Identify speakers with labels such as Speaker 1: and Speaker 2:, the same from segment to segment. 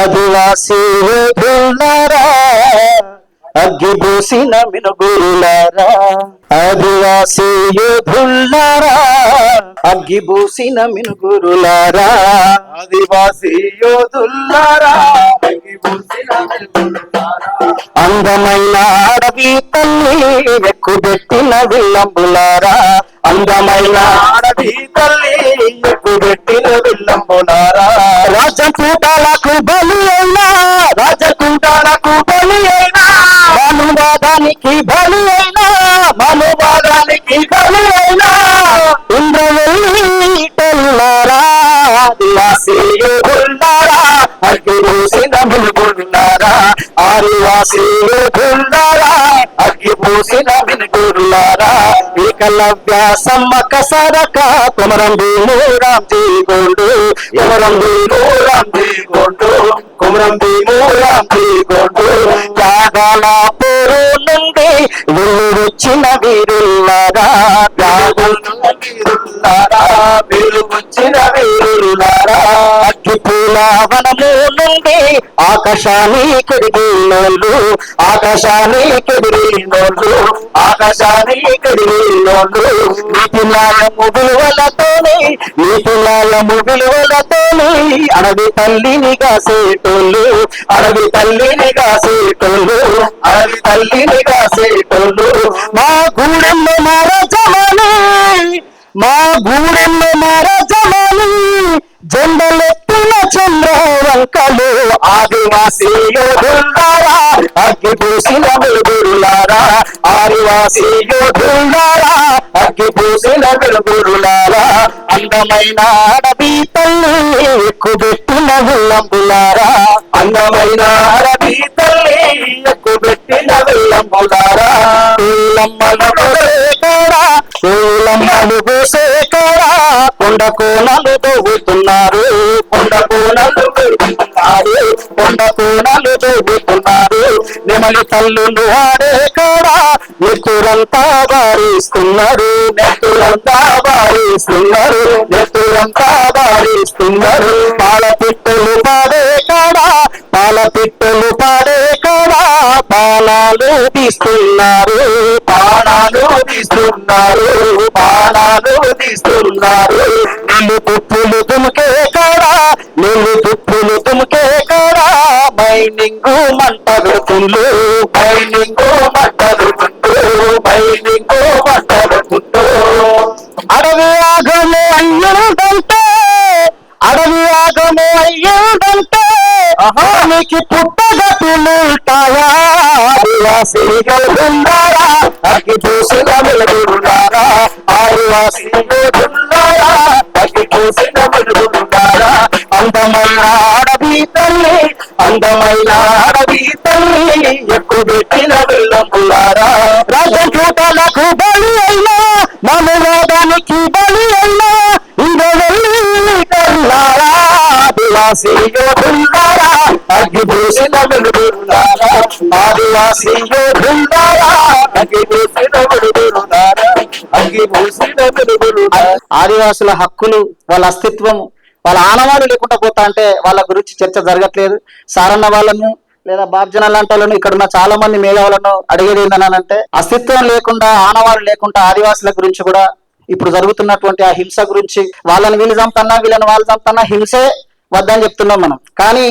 Speaker 1: ఆదివాసీ యోధులారా అగ్గిబూసిన మినుగురులారా, ఆదివాసీ యోధులారా అగ్గిబూసిన మినుగురులారా,
Speaker 2: ఆదివాసీ యోధులారా అగ్గిబూసిన మినుగురులారా,
Speaker 1: అందమైన అడవి తల్లి ఎక్కుబెట్టిన విల్లంబులారా, అందమైన
Speaker 2: అడవి తల్లి ఎక్కుబెట్టిన విల్లంబులారా,
Speaker 1: రాజకూటాలకు బలి అయినా, రాజకూటాలకు బలి అయినా, మనువాదానికి బలి అయినా, మనువాదానికి బలి అయినా ఇంద్రవెల్లిలారా, ఆదివాసీ యోధులారా అగ్గిబూసిన మినుగురులారా, ఆదివాసీ యోధులారా అగ్గిబూసిన మినుగురులారా, ఏకలవ్య సమ్మక సారక కొమరం భీము రామ్జీ గోండు,
Speaker 2: కొమరం భీము రామ్జీ గోండు, కొమరం భీము రామ్జీ గోండు,
Speaker 1: త్యాగాల పోరు నుండి వెళ్ళి వచ్చిన వీరులారా,
Speaker 2: వీరులారా వీరు వచ్చిన వీరులారా,
Speaker 1: అగ్గిపూల వనము నుండి ఆకాశానికి ఎదిగినోళ్ళు, ఆకాశానికి ఎదిగినోళ్ళు,
Speaker 2: ఆకాశానికి ఎదిగినోళ్ళు,
Speaker 1: నీతి న్యాయము విలువలతోని, నీతి న్యాయము విలువలతోని అడవి తల్లిని కాసేటోళ్ళు, అడవి తల్లిని కాసేటోళ్ళు,
Speaker 2: అడవి తల్లిని కాసేటోళ్ళు,
Speaker 1: మా గూడెంలో మారజమాని, మా గూడెంలో మారజమాని జెండలెత్తిన చంద్రవంకలు, ఆదివాసీ యోధులారా అగ్గిబూసిన వెలుగురులారా, ఆదివాసీ యోధులారా అగ్గిబూసిన వెలుగురులారా, అందమైన అడవి తల్లి ఎక్కుబెట్టిన విల్లంబులారా,
Speaker 2: అందమైన అడవి తల్లి ఎక్కుబెట్టిన విల్లంబులారా,
Speaker 1: పూలమ్మలు పూసేకాడా కొండ కోనలు తవ్వుతున్నారు,
Speaker 2: కొండ కోనలు
Speaker 1: ఆడే కొండ కోనలు తవ్వుతున్నారు, నెమలి తల్లులు ఆడే కాడా నెత్తురంతా బారిస్తున్నారు, నెత్తురంతా బారిస్తున్నారు, నెత్తురంతా బారిస్తున్నారు, పాల పిట్టలు పాడే కాడా, పాల పిట్టలు పాడే కాడా పానాలు తీస్తున్నారు,
Speaker 2: ప్రాణాలు తీస్తున్నారు, ప్రాణాలు తీస్తున్నారు,
Speaker 1: నెల్లు తుప్పులు తుమ్కే కాడా, నెల్లు తుప్పులు తుమ్కే కాడా మైనింగ్ మంట పెడుతుండ్రు,
Speaker 2: మైనింగ్ మంట పెడుతుంటూ, మైనింగ్ మంట పెడుతుంటూ,
Speaker 1: అడవి ఆగము అయ్యిందంటే, అడవి ఆగము అయ్యిందంటే నీకు పుట్టగతులుంటాయా, ఆదివాసీ యోధులారా
Speaker 2: అగ్గిబూసిన వెలుగురులారా, ఆదివాసీ యోధులారా అగ్గిబూసిన వెలుగురులారా,
Speaker 1: అందమైన అడవి తల్లి, అందమైన అడవి తల్లి
Speaker 2: ఎక్కుబెట్టిన విల్లంబులారా,
Speaker 1: రాజకూటాలకు బలి అయినా, మనువాదానికి బలి అయినా ఇంద్రవెల్లిలారా, ఆదివాసీ యోధులారా
Speaker 2: అగ్గిబూసిన వెలుగురులారా, ఆదివాసీ యోధులారా అగ్గిబూసిన వెలుగురులారా, అగ్గిబూసిన వెలుగురులారా.
Speaker 1: ఆదివాసుల హక్కులు, వాళ్ళ అస్తిత్వం, వాళ్ళ ఆనవాళ్ళు లేకుండా పోతా అంటే వాళ్ళ గురించి చర్చ జరగట్లేదు. సారన్న వాళ్ళను లేదా బాబ్జన లాంటి వాళ్ళను ఇక్కడ ఉన్న చాలా మంది మేధావులను అడిగేది ఏంటనంటే, అస్తిత్వం లేకుండా ఆనవాళ్ళు లేకుండా ఆదివాసుల గురించి కూడా ఇప్పుడు జరుగుతున్నటువంటి ఆ హింస గురించి, వాళ్ళని వీళ్ళు చంపుతున్నా వీళ్ళని వాళ్ళు చంపుతున్నా హింసే వద్దని చెప్తున్నాం మనం. కానీ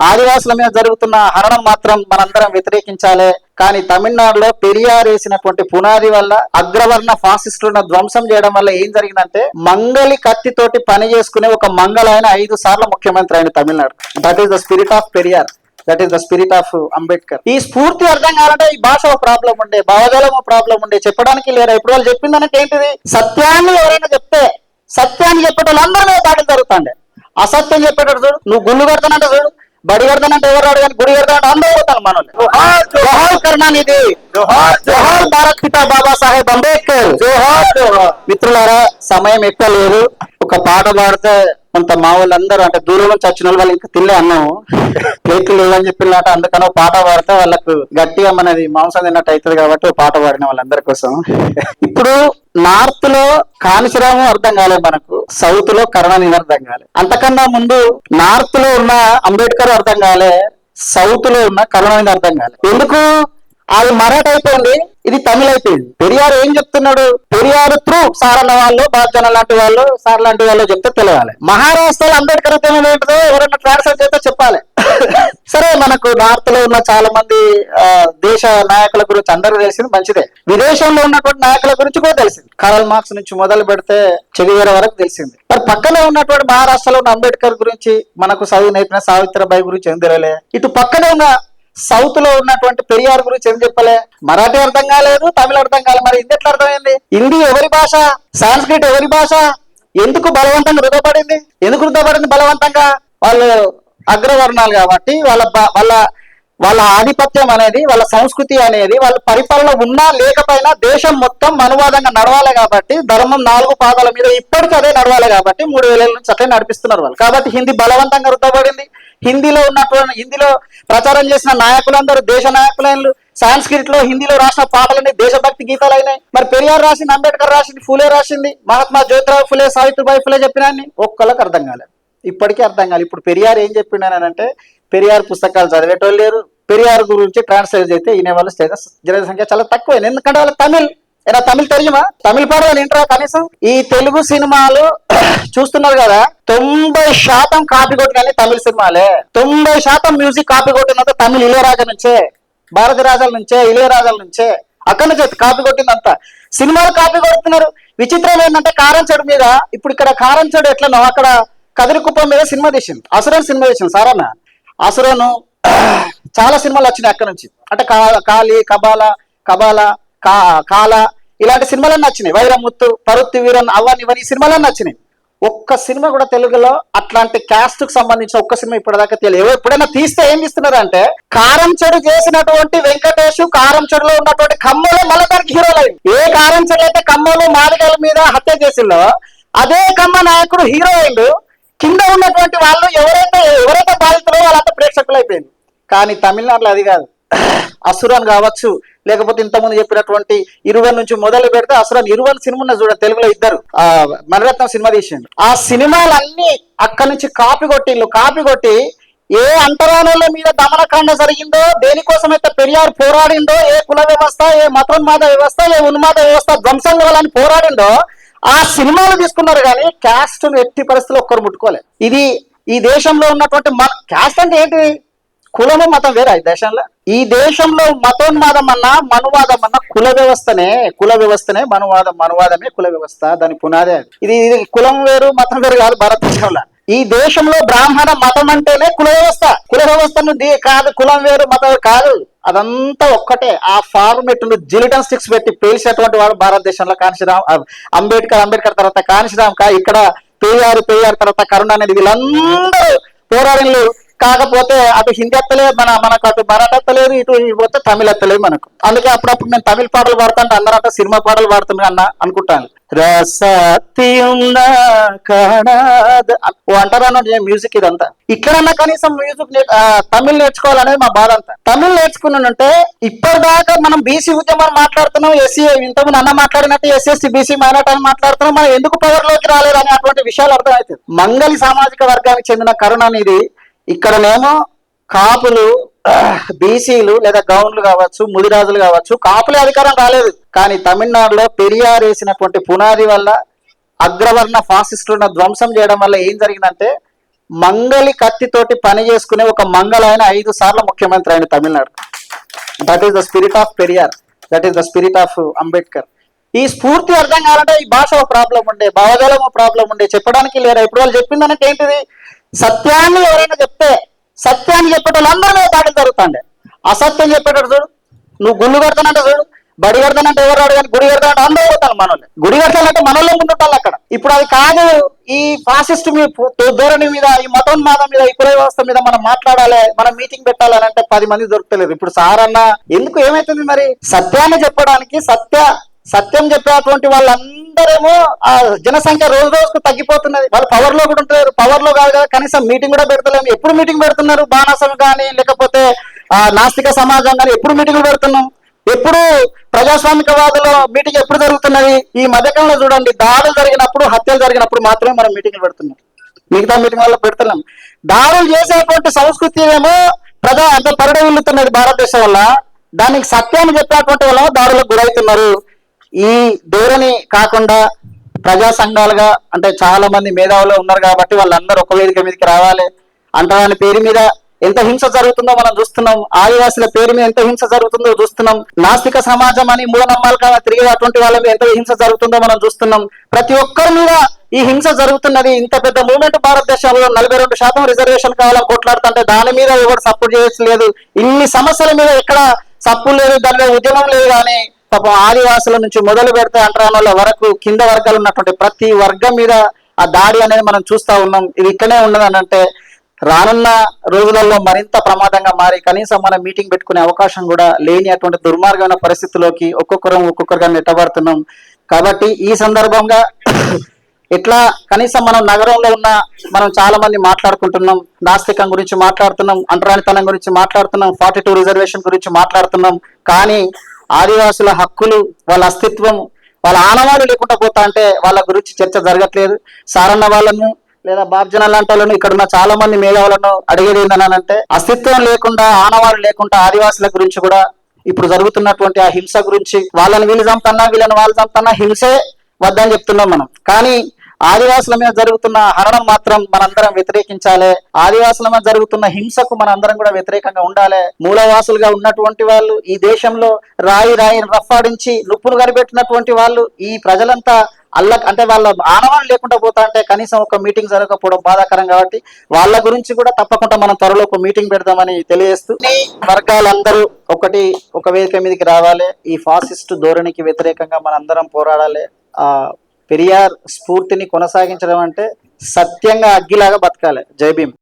Speaker 1: ఆదివాసుల మీద జరుగుతున్న హరణం మాత్రం మనందరం వ్యతిరేకించాలి. కానీ తమిళనాడులో పెరియార్ వేసినటువంటి పునాది వల్ల అగ్రవర్ణ ఫాసిస్టులను ధ్వంసం చేయడం వల్ల ఏం జరిగిందంటే, మంగలి కత్తితోటి పని చేసుకునే ఒక మంగళ ఆయన 5 సార్లు ముఖ్యమంత్రి అయిన Tamil Nadu. That is the spirit of Periyar, that is the spirit of Ambedkar. ఈ స్ఫూర్తి అర్థం కావాలంటే ఈ భాష ఒక ప్రాబ్లం ఉండే, భావజాలం ఒక ప్రాబ్లం ఉండే, చెప్పడానికి లేరా. ఇప్పుడు వాళ్ళు చెప్పిందనంటే ఏంటిది, సత్యాన్ని ఎవరైనా చెప్తే, సత్యాన్ని చెప్పేటోళ్ళు అందరి మీద దాడులు జరుగుతాండే, అసత్యం చెప్పేటట్టు చూడు, నువ్వు గుళ్ళు కడతానంటే చూడు, బడి కడతానంటే ఎవరు రాడు, కానీ గుడి కడతానంటే అందరూ పోతాను మనోళ్ళు. జోహార్ కరుణానిధి, జోహార్ భారత్ పితా బాబాసాహెబ్ అంబేద్కర్, జోహార్. మిత్రులారా, సమయం ఎక్కువ లేదు, ఒక పాట పాడితే కొంత మా వాళ్ళందరూ అంటే దూరం నుంచి వచ్చిన వాళ్ళు ఇంకా తినలే అన్నం ప్లేట్లు లేవని చెప్పినట్టు అందుకని ఒక పాట పాడితే వాళ్ళకు గట్టిగా మనది మాంసం తిన్నట్టు అవుతుంది కాబట్టి ఒక పాట పాడిన వాళ్ళందరి కోసం. ఇప్పుడు నార్త్ లో కాళేశ్వరం అర్థం కాలేదు మనకు, సౌత్ లో కరుణానిధి అర్థం కాలేదు. అంతకన్నా ముందు నార్త్ లో ఉన్న అంబేద్కర్ అర్థం కాలే, సౌత్ లో ఉన్న కరుణానిధి అర్థం కాలేదు. ఎందుకు? అది మరాఠీ అయిపోయింది, ఇది తమిళ అయిపోయింది. పెరియార్ ఏం చెప్తున్నాడు? పెరియార్ త్రూ సార్ అన్న వాళ్ళు, బాధ్యన లాంటి వాళ్ళు, సార్ లాంటి వాళ్ళు చెప్తే తెలియాలి. మహారాష్ట్రలో అంబేద్కర్ ఉద్యమం ఏంటిదో ఎవరైనా ట్రాన్స్లేట్ చేస్తే చెప్పాలి. సరే, మనకు నార్త్ లో ఉన్న చాలా మంది దేశ నాయకుల గురించి అందరూ తెలిసింది మంచిదే, విదేశంలో ఉన్నటువంటి నాయకుల గురించి కూడా తెలిసింది. కార్ల్ మార్క్స్ నుంచి మొదలు పెడితే చెగువేర వరకు తెలిసింది. మరి పక్కనే ఉన్నటువంటి మహారాష్ట్రలో ఉన్న అంబేద్కర్ గురించి మనకు చదువు నేర్పిన సావిత్రిబాయి గురించి ఏం తెలియలే. ఇటు పక్కనే ఉన్న సౌత్ లో ఉన్నటువంటి పెరియార్ గురించి ఏం చెప్పలే. మరాఠీ అర్థం కాలేదు, తమిళ అర్థం కాలేదు, మరి హిందీ ఎట్లా అర్థమైంది? హిందీ ఎవరి భాష? సాంస్క్రిట్ ఎవరి భాష? ఎందుకు బలవంతంగా రుద్దపడింది? ఎందుకు రుద్దపడింది బలవంతంగా? వాళ్ళు అగ్రవర్ణాలు కాబట్టి వాళ్ళ ఆధిపత్యం అనేది, వాళ్ళ సంస్కృతి అనేది, వాళ్ళ పరిపాలన ఉన్నా లేకపోయినా దేశం మొత్తం అనువాదంగా నడవాలి కాబట్టి, ధర్మం 4 పాదాల మీద ఇప్పటికీ అదే నడవాలి కాబట్టి 3000 ఏళ్ళ నుంచి అట్లే నడిపిస్తున్నారు వాళ్ళు. కాబట్టి హిందీ బలవంతంగా రుద్దపడింది. హిందీలో ప్రచారం చేసిన నాయకులందరూ దేశ నాయకులైన, సాంస్క్రిట్ లో హిందీలో రాసిన పాటలని దేశభక్తి గీతాలు అయినాయి. మరి పెరియార్ రాసింది, అంబేద్కర్ రాసింది, ఫూలే రాసింది, మహాత్మా జ్యోతిరావు ఫులే, సావిత్రిబాయి ఫులే చెప్పినాన్ని ఒక్కళ్ళకి అర్థం కాలేదు, ఇప్పటికీ అర్థం కాలేదు. ఇప్పుడు పెరియార్ ఏం చెప్పిండనంటే, పెరియార్ పుస్తకాలు చదివేటోళ్ళు లేరు, పెరియార్ గురించి ట్రాన్స్లేట్ అయితే వినేవాళ్ళు జన సంఖ్య చాలా తక్కువైంది. ఎందుకంటే వాళ్ళు తమిళ్ తెలియమా? తమిళ పాటలు వింటారా కనీసం? ఈ తెలుగు సినిమాలు చూస్తున్నారు కదా, 90% కాపీ కొట్టిన తమిళ సినిమాలే. 90% మ్యూజిక్ కాపీ కొట్టినంత తమిళ ఇళయరాజా నుంచే, భారత రాజాల నుంచే, ఇళయరాజాల నుంచే, అక్కడి నుంచి కాపీ కొట్టిందంతా. సినిమాలు కాపీ కొడుతున్నారు. విచిత్రం ఏంటంటే కారంచెడు మీద, ఇప్పుడు ఇక్కడ కారంచెడు ఎట్లనో అక్కడ కదిరికుప్పం మీద సినిమా తీసింది, అసురన్ సినిమా తీసింది సారన్న. అసురను చాలా సినిమాలు వచ్చినాయి అక్కడ నుంచి. అంటే కాళీ, కబాల, కాల ఇలాంటి సినిమాలన్నీ వచ్చినాయి. వైరముత్తు, పరుత్తి వీరన్, అవన్నీ ఇవన్నీ సినిమాలన్నీ వచ్చినాయి. ఒక్క సినిమా కూడా తెలుగులో అట్లాంటి క్యాస్ట్ కు సంబంధించిన ఒక్క సినిమా ఇప్పటిదాకా తెలియదు. ఎప్పుడైనా తీస్తే ఏం తీస్తున్నారు అంటే, కారం చెడు చేసినటువంటి వెంకటేష్, కారం చెడులో ఉన్నటువంటి కమ్మలు మళ్ళీ దానికి హీరోలు అయింది. ఏ కారం చెడు అయితే కమ్మలు మాదిగల మీద హత్య చేసిందో అదే కమ్మ నాయకుడు హీరో అయిండు. కింద ఉన్నటువంటి వాళ్ళు ఎవరైతే బాధితులో వాళ్ళంతా ప్రేక్షకులు అయిపోయింది. కానీ తమిళనాడులో అది కాదు. అసురన్ కావచ్చు, లేకపోతే ఇంతకుముందు చెప్పినటువంటి 20 నుంచి మొదలు పెడితే అసురన్ 20 సినిమా ఉన్న చూడ, తెలుగులో ఇద్దరు మణిరత్నం సినిమా తీసిండు. ఆ సినిమాలన్నీ అక్కడి నుంచి కాపీ కొట్టి ఏ అంతరాణుల మీద దమనకాండ జరిగిందో, దేనికోసమైతే పెరియార్ పోరాడిండో, ఏ కుల వ్యవస్థ, ఏ మతోన్మాద వ్యవస్థ, ఏ ఉన్మాద వ్యవస్థ ధ్వంసం కావాలని పోరాడిండో ఆ సినిమాలు తీసుకున్నారు. కానీ క్యాస్ట్ ఎట్టి పరిస్థితుల్లో ఒక్కరు ముట్టుకోలేదు. ఇది ఈ దేశంలో ఉన్నటువంటి క్యాస్ట్ అంటే ఏంటి? కులము మతం వేరే ఈ దేశంలో. ఈ దేశంలో మతోన్మాదం అన్నా మనువాదం అన్నా కుల వ్యవస్థనే మనువాదమే కుల వ్యవస్థ, దాని పునాదే. ఇది కులం వేరు మతం వేరు కాదు భారతదేశంలో. ఈ దేశంలో బ్రాహ్మణ మతం అంటేనే కుల వ్యవస్థను కాదు, కులం వేరు మతం కాదు, అదంతా ఒక్కటే. ఆ ఫార్మెట్ జిలిటన్ స్టిక్స్ పెట్టి పేల్చినటువంటి వాడు భారతదేశంలో కాంశీరామ్, అంబేద్కర్ తర్వాత కాంశీరామ్, ఇక్కడ పెరియార్ తర్వాత కరుణానిధి, వీళ్ళందరూ పోరాడినలు. కాకపోతే అటు హిందీ ఎత్తలేదు, మనకు అటు మరాఠీ ఎత్తలేదు, ఇటు పోతే తమిళ ఎత్తలేదు మనకు. అందుకే అప్పుడప్పుడు నేను తమిళ పాటలు పాడుతుంటే అందరూ సినిమా పాటలు పాడుతున్నా అన్న అనుకుంటాను. అంటారా మ్యూజిక్ ఇదంతా. ఇక్కడన్నా కనీసం మ్యూజిక్ తమిళ్ నేర్చుకోవాలనేది మా బాధ అంతా. తమిళ్ నేర్చుకున్నానంటే ఇప్పటిదాకా మనం బీసీ ఉద్యమాన్ని మాట్లాడుతున్నాం, ఎస్సీ ఇంతకుముందు అన్న మాట్లాడినట్టు ఎస్సీ బీసీ మైనార్టీ అని మాట్లాడుతున్నాం. మనం ఎందుకు పవర్ లోకి రాలేదు అనే అటువంటి విషయాలు అర్థమవుతుంది. మంగళి సామాజిక వర్గానికి చెందిన కరుణానిధి ఇక్కడనేమో కాపులు, బీసీలు లేదా గౌన్లు కావచ్చు, ముదిరాజులు కావచ్చు, కాపులే అధికారం రాలేదు. కానీ తమిళనాడులో పెరియార్ వేసినటువంటి పునాది వల్ల, అగ్రవర్ణ ఫాసిస్టులను ధ్వంసం చేయడం వల్ల ఏం జరిగిందంటే, మంగళి కత్తితోటి పని చేసుకునే ఒక మంగళ 5 సార్లు ముఖ్యమంత్రి అయిన Tamil Nadu. That is the spirit of Periyar, that is the spirit of Ambedkar. ఈ స్ఫూర్తి అర్థం కావాలంటే ఈ భాష ఒక ప్రాబ్లం ఉండే, భావజాలం ఒక ప్రాబ్లం ఉండే, చెప్పడానికి లేదా. ఇప్పుడు వాళ్ళు చెప్పిందనంటే ఏంటిది? సత్యాన్ని ఎవరైనా చెప్తే, సత్యాన్ని చెప్పేటోళ్ళు అందరూ దాడులు జరుగుతాండే. అసత్యం చెప్పేటోడు చూడు, నువ్వు గుళ్ళు కడతానంటే చూడు, బడి కడతానంటే ఎవరు రాడు, కానీ గుడి కడతానంటే అందరూ పోతాను మనోళ్ళు. గుడి కట్టాలంటే మనోళ్ళే ముందుంటారు అక్కడ. ఇప్పుడు అది కాదు. ఈ ఫాసిస్ట్ ధోరణి మీద, ఈ మతోన్మాదం మీద, ఈ కుల వ్యవస్థ మీద మనం మాట్లాడాలి, మనం మీటింగ్ పెట్టాలి అంటే 10 మంది దొరుకుతలేరు. ఇప్పుడు సార్ అన్న ఎందుకు ఏమైతుంది మరి? సత్యాన్ని చెప్పడానికి సత్యం చెప్పేటువంటి వాళ్ళందరేమో ఆ జనసంఖ్య రోజు రోజుకు తగ్గిపోతున్నది. వాళ్ళు పవర్ లో కూడా ఉంటారు, పవర్ లో కాదు కదా, కనీసం మీటింగ్ కూడా పెడతలేము. ఎప్పుడు మీటింగ్ పెడుతున్నారు? బాణాసం కానీ లేకపోతే నాస్తిక సమాజం కానీ ఎప్పుడు మీటింగ్లు పెడుతున్నాం? ఎప్పుడు ప్రజాస్వామికవాదుల మీటింగ్ ఎప్పుడు జరుగుతున్నది? ఈ మధ్యకాలంలో చూడండి, దాడులు జరిగినప్పుడు, హత్యలు జరిగినప్పుడు మాత్రమే మనం మీటింగ్లు పెడుతున్నాం. మిగతా మీటింగ్ వల్ల పెడతలేం. దాడులు చేసేటువంటి సంస్కృతి ఏమో అంటే పరిడవిల్లుతున్నది భారతదేశం వల్ల. దానికి సత్యాన్ని చెప్పేటువంటి వల్ల దాడులకు గురవుతున్నారు. ఈ ధోరణి కాకుండా ప్రజా సంఘాలుగా అంటే చాలా మంది మేధావులు ఉన్నారు కాబట్టి వాళ్ళందరూ ఒక వేదిక మీదకి రావాలి. అంటరాని పేరు మీద ఎంత హింస జరుగుతుందో మనం చూస్తున్నాం. ఆదివాసుల పేరు మీద ఎంత హింస జరుగుతుందో చూస్తున్నాం. నాస్తిక సమాజం అని మూఢనమ్మకాలుగా తిరిగే అటువంటి వాళ్ళ మీద ఎంత హింస జరుగుతుందో మనం చూస్తున్నాం. ప్రతి ఒక్కరి మీద ఈ హింస జరుగుతున్నది. ఇంత పెద్ద మూవ్మెంట్ భారతదేశంలో 42% రిజర్వేషన్ కావాలని కొట్లాడుతుంటే దాని మీద ఎవరు సపోర్ట్ చేయట్లేదు. ఇన్ని సమస్యల మీద ఎక్కడ సప్పు లేదు, దాని మీద ఉద్యమం లేదు. కానీ పాపం ఆదివాసుల నుంచి మొదలు పెడితే అంటరానుల వరకు కింద వర్గాలు ఉన్నటువంటి ప్రతి వర్గం మీద ఆ దాడి అనేది మనం చూస్తా ఉన్నాం. ఇది ఇక్కడనే ఉన్నదని అంటే రానున్న రోజులలో మరింత ప్రమాదంగా మారి కనీసం మనం మీటింగ్ పెట్టుకునే అవకాశం కూడా లేని అటువంటి దుర్మార్గమైన పరిస్థితుల్లోకి ఒక్కొక్కరుగా నెట్టబడుతున్నాం. కాబట్టి ఈ సందర్భంగా ఇట్లా కనీసం మనం నగరంలో ఉన్న మనం చాలా మంది మాట్లాడుకుంటున్నాం, నాస్తికం గురించి మాట్లాడుతున్నాం, అంటరానితనం గురించి మాట్లాడుతున్నాం, 42 రిజర్వేషన్ గురించి మాట్లాడుతున్నాం. కానీ ఆదివాసుల హక్కులు, వాళ్ళ అస్తిత్వం, వాళ్ళ ఆనవాళ్ళు లేకుండా పోతా అంటే వాళ్ళ గురించి చర్చ జరగట్లేదు. సారన్న వాళ్ళను లేదా బాబ్జన లాంటి వాళ్ళను ఇక్కడ ఉన్న చాలా మంది మేధావులను అడిగేది ఏంటనంటే అస్తిత్వం లేకుండా, ఆనవాళ్ళు లేకుండా ఆదివాసుల గురించి కూడా ఇప్పుడు జరుగుతున్నటువంటి ఆ హింస గురించి, వాళ్ళని వీళ్ళు చంపుతున్నా వీళ్ళని వాళ్ళు చంపుతున్నా హింసే వద్దని చెప్తున్నాం మనం. కానీ ఆదివాసుల మీద జరుగుతున్న హరణం మాత్రం మనందరం వ్యతిరేకించాలి. ఆదివాసుల మీద జరుగుతున్న హింసకు మనందరం కూడా వ్యతిరేకంగా ఉండాలి. మూలవాసులుగా ఉన్నటువంటి వాళ్ళు, ఈ దేశంలో రాయి రఫాడించి నుప్పును కనిపెట్టినటువంటి వాళ్ళు, ఈ ప్రజలంతా అంటే వాళ్ళ ఆనవాళ్ళు లేకుండా పోతా అంటే కనీసం ఒక మీటింగ్ జరగకపోవడం బాధాకరం. కాబట్టి వాళ్ళ గురించి కూడా తప్పకుండా మనం త్వరలో ఒక మీటింగ్ పెడదామని తెలియజేస్తూ వర్గాలందరూ ఒక వేదిక మీదకి రావాలి. ఈ ఫాసిస్ట్ ధోరణికి వ్యతిరేకంగా మనందరం పోరాడాలి. పెరియార్ స్ఫూర్తిని కొనసాగించడం అంటే సత్యంగా అగ్గిలాగా బతకాలి. జై భీమ్.